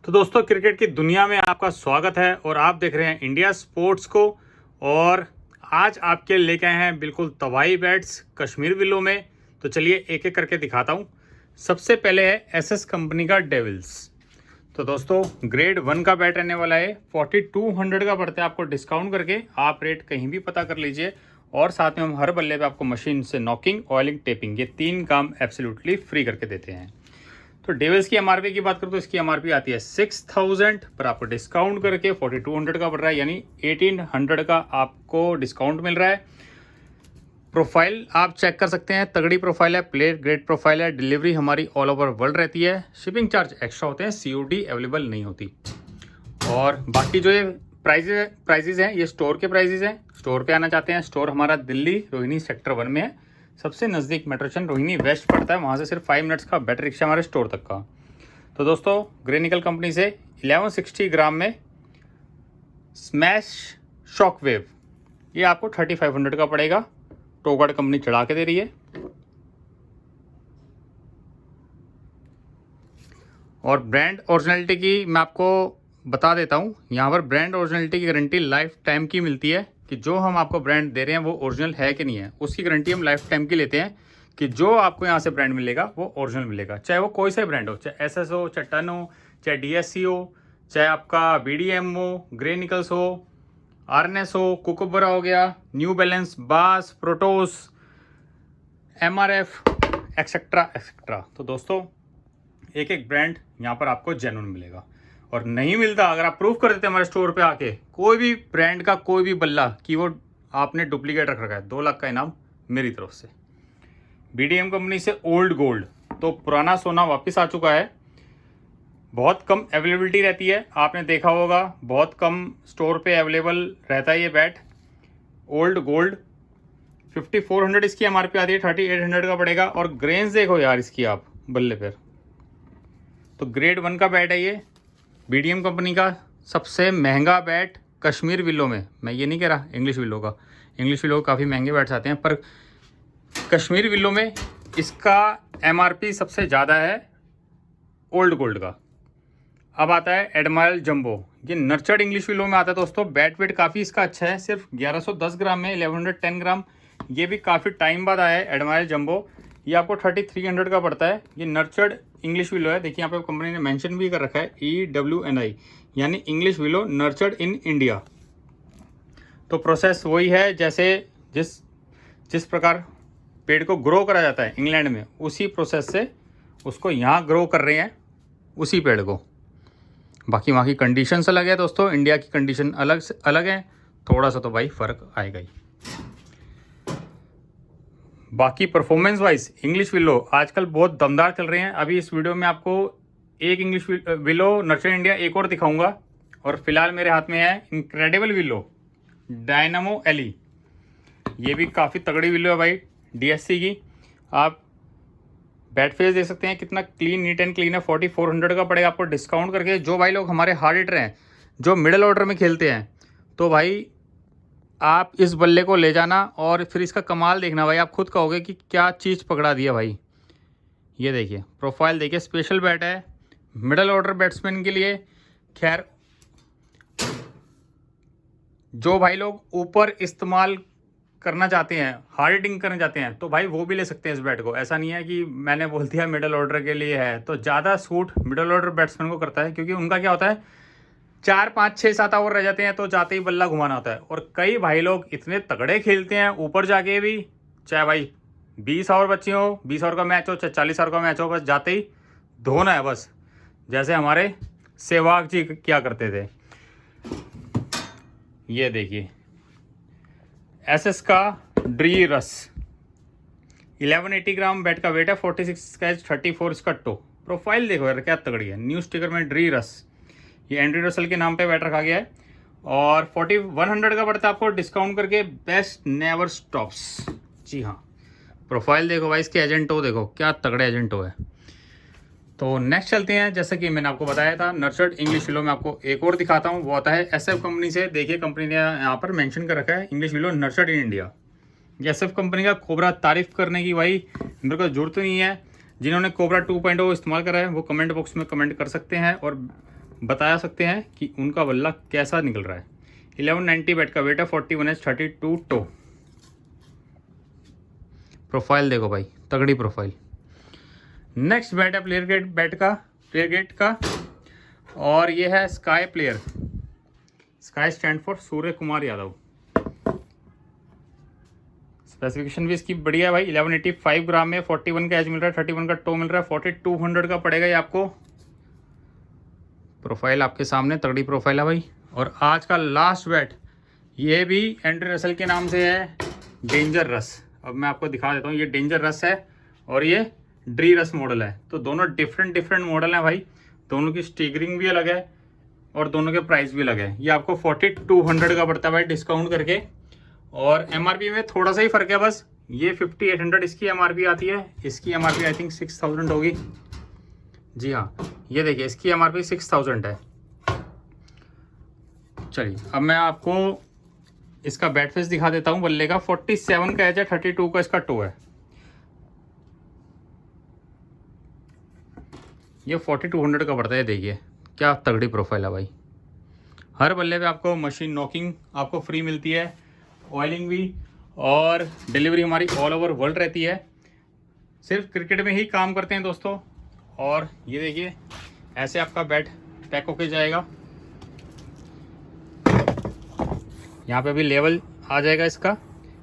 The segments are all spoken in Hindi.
तो दोस्तों, क्रिकेट की दुनिया में आपका स्वागत है और आप देख रहे हैं इंडिया स्पोर्ट्स को। और आज आपके लिए लेके आए हैं बिल्कुल तबाही बैट्स कश्मीर विलो में। तो चलिए एक एक करके दिखाता हूं। सबसे पहले है एसएस कंपनी का डेविल्स। तो दोस्तों, ग्रेड 1 का बैट रहने वाला है। 4200 का पड़ता है आपको डिस्काउंट करके। आप रेट कहीं भी पता कर लीजिए। और साथ में हम हर बल्ले पे आपको मशीन से नॉकिंग, ऑयलिंग, टेपिंग, ये 3 काम एब्सोल्युटली फ्री करके देते हैं। तो डेविल्स की एमआरपी की बात करूं तो इसकी एमआरपी आती है 6000, पर आपको डिस्काउंट करके 4200 का पड़ रहा है, यानी 1800 का आपको डिस्काउंट मिल रहा है। प्रोफाइल आप चेक कर सकते हैं, तगड़ी प्रोफाइल है, प्लेट ग्रेड प्रोफाइल है। डिलीवरी हमारी ऑल ओवर वर्ल्ड रहती है। शिपिंग चार्ज एक्स्ट्रा होते हैं, सीओडी अवेलेबल नहीं होती। और बाकी जो ये प्राइजेज हैं, ये स्टोर के प्राइजेज हैं। स्टोर पे आना चाहते हैं, स्टोर हमारा दिल्ली रोहिणी सेक्टर 1 में है। सबसे नज़दीक मेट्रो स्टेशन रोहिणी वेस्ट पड़ता है, वहाँ से सिर्फ 5 मिनट्स का बैटरी रिक्शा हमारे स्टोर तक का। तो दोस्तों, ग्रे निकल कंपनी से 1160 ग्राम में स्मैश शॉक वेव, ये आपको 3500 का पड़ेगा। टोगार्ड कंपनी चढ़ा के दे रही है। और ब्रांड ओरिजिनलिटी की मैं आपको बता देता हूँ, यहाँ पर ब्रांड ओरिजिनलिटी की गारंटी लाइफ टाइम की मिलती है कि जो हम आपको ब्रांड दे रहे हैं वो ओरिजिनल है कि नहीं है, उसकी गारंटी हम लाइफ टाइम की लेते हैं कि जो आपको यहाँ से ब्रांड मिलेगा वो ओरिजिनल मिलेगा, चाहे वो कोई सा ब्रांड हो, चाहे एसएस हो, चाहे टन हो, चाहे डीएससी हो, चाहे आपका बीडीएम हो, ग्रे निकल्स हो, आरएनएस हो, कुकोबरा हो गया, न्यू बैलेंस, बास, प्रोटोस, एमआरएफ, एक्सेट्रा एक्सेट्रा। तो दोस्तों, एक एक ब्रांड यहाँ पर आपको जेन्युइन मिलेगा। और नहीं मिलता, अगर आप प्रूफ कर देते हमारे स्टोर पे आके, कोई भी ब्रांड का कोई भी बल्ला कि वो आपने डुप्लीकेट रख रखा है, 2 लाख का इनाम मेरी तरफ से। बीडीएम कंपनी से ओल्ड गोल्ड, तो पुराना सोना वापस आ चुका है। बहुत कम अवेलेबिलिटी रहती है, आपने देखा होगा, बहुत कम स्टोर पे अवेलेबल रहता है ये बैट। ओल्ड गोल्ड 5400 इसकी एमआरपी आती है, 3800 का पड़ेगा। और ग्रेन्स देखो यार इसकी आप बल्ले पर। तो ग्रेड 1 का बैट है ये, बीडीएम कंपनी का सबसे महंगा बैट कश्मीर विलो में। मैं ये नहीं कह रहा इंग्लिश विलो का, इंग्लिश विलो काफ़ी महंगे बैट्स आते हैं, पर कश्मीर विलो में इसका एमआरपी सबसे ज़्यादा है ओल्ड गोल्ड का। अब आता है एडमायरल जंबो, ये नर्चर्ड इंग्लिश विलो में आता है। दोस्तों, बैट वेट काफ़ी इसका अच्छा है, सिर्फ 1110 ग्राम में 1110 ग्राम। ये भी काफ़ी टाइम बाद आया है एडमायरल जंबो। ये आपको 3300 का पड़ता है। ये नर्चर्ड इंग्लिश विलो है। देखिए यहाँ पे कंपनी ने मेंशन भी कर रखा है EWNI, यानी English willow nurtured in India. तो प्रोसेस वही है, जैसे जिस प्रकार पेड़ को ग्रो करा जाता है इंग्लैंड में, उसी प्रोसेस से उसको यहाँ ग्रो कर रहे हैं, उसी पेड़ को। बाकी वहाँ की कंडीशंस अलग है दोस्तों, इंडिया की कंडीशन अलग है, थोड़ा सा तो भाई फ़र्क आएगा ही। बाकी परफॉर्मेंस वाइज इंग्लिश विलो आजकल बहुत दमदार चल रहे हैं। अभी इस वीडियो में आपको एक इंग्लिश विलो नर्चर्ड इंडिया एक और दिखाऊंगा। और फिलहाल मेरे हाथ में है इनक्रेडिबल विलो डायनामो एली। ये भी काफ़ी तगड़ी विलो है भाई, डीएससी की। आप बैट फेस देख सकते हैं, कितना क्लीन, नीट एंड क्लीन है। 4400 का पड़ेगा आपको डिस्काउंट करके। जो भाई लोग हमारे हार्ड हिटर हैं, जो मिडिल ऑर्डर में खेलते हैं, तो भाई आप इस बल्ले को ले जाना और फिर इसका कमाल देखना भाई, आप खुद कहोगे कि क्या चीज़ पकड़ा दिया भाई। ये देखिए प्रोफाइल देखिए, स्पेशल बैट है मिडिल ऑर्डर बैट्समैन के लिए। खैर, जो भाई लोग ऊपर इस्तेमाल करना चाहते हैं, हार्ड हिटिंग करना चाहते हैं, तो भाई वो भी ले सकते हैं इस बैट को। ऐसा नहीं है कि मैंने बोल दिया मिडिल ऑर्डर के लिए है। तो ज़्यादा सूट मिडिल ऑर्डर बैट्समैन को करता है, क्योंकि उनका क्या होता है, 4 5 6 7 ओवर रह जाते हैं, तो जाते ही बल्ला घुमाना होता है। और कई भाई लोग इतने तगड़े खेलते हैं ऊपर जाके भी, चाहे भाई 20 ओवर बच्चे हो, 20 ओवर का मैच हो, चाहे 40 ओवर का मैच हो, बस जाते ही धोना है बस, जैसे हमारे सहवाग जी क्या करते थे। ये देखिए एसएस का ड्री रस, 1180 ग्राम बैट का वेट है, 46 स्केच, 34 इसका टो। प्रोफाइल देखो यार क्या तगड़ी है, न्यू स्टिकर में ड्री रस, ये एंड्री रसल के नाम पे बैट रखा गया है। और 4100 का पड़ता है आपको डिस्काउंट करके। बेस्ट नेवर स्टॉप्स, जी हाँ। प्रोफाइल देखो भाई, इसके एजेंटो देखो क्या तगड़े एजेंटो है। तो नेक्स्ट चलते हैं, जैसा कि मैंने आपको बताया था नर्चर्ड इंग्लिश विलो में आपको एक और दिखाता हूँ। वो आता है एसएफ कंपनी से। देखिए कंपनी ने यहाँ पर मेंशन कर रखा है English willow nurtured in India. ये एसएफ कंपनी का कोबरा तारीफ करने की भाई मेरे को जरूरत नहीं है। जिन्होंने कोबरा 2.0 इस्तेमाल करा है वो कमेंट बॉक्स में कमेंट कर सकते हैं। और बता सकते हैं कि उनका बल्ला कैसा निकल रहा है। 1190 बैट का वेट है, 41 32 टो। प्रोफाइल देखो भाई, तगड़ी प्रोफाइल। नेक्स्ट बैट है प्लेयर गेट का और ये है sky player. Sky stand for Surya Kumar Yadav. Specification भी इसकी बढ़िया है भाई। 1185 ग्राम में 41 का एज मिल रहा है, 31 का टो मिल रहा है, 4200 का पड़ेगा ये आपको। प्रोफाइल आपके सामने, तगड़ी प्रोफाइल है भाई। और आज का लास्ट बैट ये भी एंड्रे रसल के नाम से है, डेंजर रस। अब मैं आपको दिखा देता हूँ, ये डेंजर रस है और ये ड्री रस मॉडल है। तो दोनों डिफरेंट मॉडल हैं भाई, दोनों की स्टिकरिंग भी अलग है और दोनों के प्राइस भी अलग है। ये आपको 4200 का पड़ता है भाई डिस्काउंट करके। और एमआरपी में थोड़ा सा ही फर्क है बस, ये 5800 इसकी एमआरपी आती है, इसकी एमआरपी आई थिंक 6000 होगी। जी हाँ, ये देखिए इसकी एमआरपी 6000 है। चलिए अब मैं आपको इसका बैट फेस दिखा देता हूँ बल्ले का। 47 का एज है, 32 का इसका टो है। ये 4200 का पड़ता है। देखिए क्या तगड़ी प्रोफाइल है भाई। हर बल्ले पे आपको मशीन नॉकिंग आपको फ्री मिलती है, ऑयलिंग भी, और डिलीवरी हमारी ऑल ओवर वर्ल्ड रहती है। सिर्फ क्रिकेट में ही काम करते हैं दोस्तों। और ये देखिए ऐसे आपका बैट पैक होके जाएगा। यहाँ पे भी लेवल आ जाएगा इसका।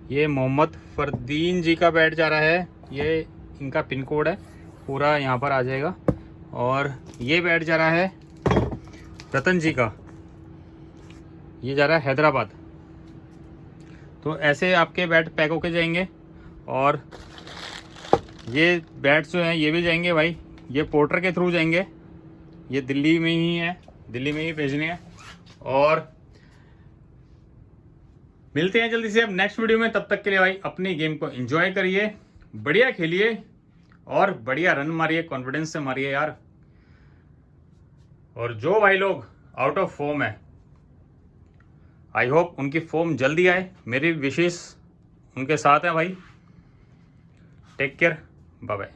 ये मोहम्मद फरदीन जी का बैट जा रहा है, ये इनका पिन कोड है, पूरा यहाँ पर आ जाएगा। और ये बैट जा रहा है रतन जी का, ये जा रहा है हैदराबाद। तो ऐसे आपके बैट पैक होके जाएंगे। और ये बैट्स जो हैं ये भी जाएंगे भाई, ये पोर्टर के थ्रू जाएंगे, ये दिल्ली में ही है, दिल्ली में ही भेजने हैं। और मिलते हैं जल्दी से अब नेक्स्ट वीडियो में। तब तक के लिए भाई अपनी गेम को एंजॉय करिए, बढ़िया खेलिए और बढ़िया रन मारिए, कॉन्फिडेंस से मारिए यार। और जो भाई लोग आउट ऑफ फॉर्म है, आई होप उनकी फॉर्म जल्दी आए, मेरी विशेष उनके साथ है भाई। Take care, bye bye.